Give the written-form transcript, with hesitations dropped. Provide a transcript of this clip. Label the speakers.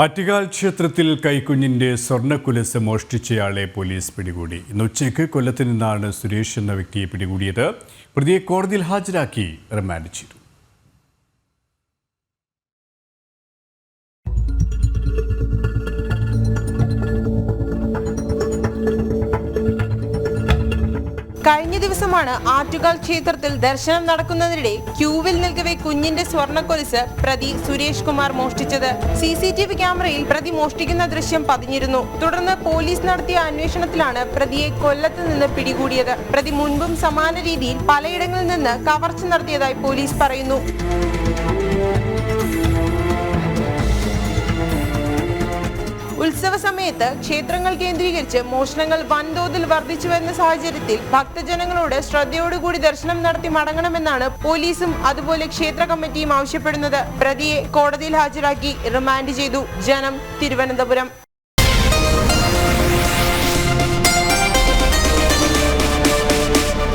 Speaker 1: ആറ്റുകാൽ ക്ഷേത്രത്തിൽ കൈക്കുഞ്ഞിന്റെ സ്വർണ്ണക്കുലസ് മോഷ്ടിച്ചയാളെ പോലീസ് പിടികൂടി. ഇന്ന് ഉച്ചയ്ക്ക് കൊല്ലത്ത് നിന്നാണ് സുരേഷ് എന്ന വ്യക്തിയെ പിടികൂടിയത്. പ്രതിയെ കോടതിയിൽ ഹാജരാക്കി റിമാൻഡ് ചെയ്തു.
Speaker 2: കഴിഞ്ഞ ദിവസമാണ് ആറ്റുകാൽ ക്ഷേത്രത്തിൽ ദർശനം നടക്കുന്നതിനിടെ ക്യൂവിൽ നിൽക്കവെ കുഞ്ഞിന്റെ സ്വർണ്ണക്കൊലുസ് പ്രതി സുരേഷ് കുമാർ മോഷ്ടിച്ചത്. CCTV ക്യാമറയിൽ പ്രതി മോഷ്ടിക്കുന്ന ദൃശ്യം പതിഞ്ഞിരുന്നു. തുടർന്ന് പോലീസ് നടത്തിയ അന്വേഷണത്തിലാണ് പ്രതിയെ കൊല്ലത്ത് നിന്ന് പിടികൂടിയത്. പ്രതി മുൻപും സമാന രീതിയിൽ പലയിടങ്ങളിൽ നിന്ന് കവർച്ച നടത്തിയതായി പോലീസ് പറയുന്നു. ഉത്സവ സമയത്ത് ക്ഷേത്രങ്ങൾ കേന്ദ്രീകരിച്ച് മോഷണങ്ങൾ വൻതോതിൽ വർദ്ധിച്ചുവരുന്ന സാഹചര്യത്തിൽ ഭക്തജനങ്ങളോട് ശ്രദ്ധയോടുകൂടി ദർശനം നടത്തി മടങ്ങണമെന്നാണ് പോലീസും അതുപോലെ ക്ഷേത്ര കമ്മിറ്റിയും ആവശ്യപ്പെടുന്നത്. പ്രതിയെ കോടതിയിൽ ഹാജരാക്കി റിമാൻഡ് ചെയ്തു. ജനം, തിരുവനന്തപുരം.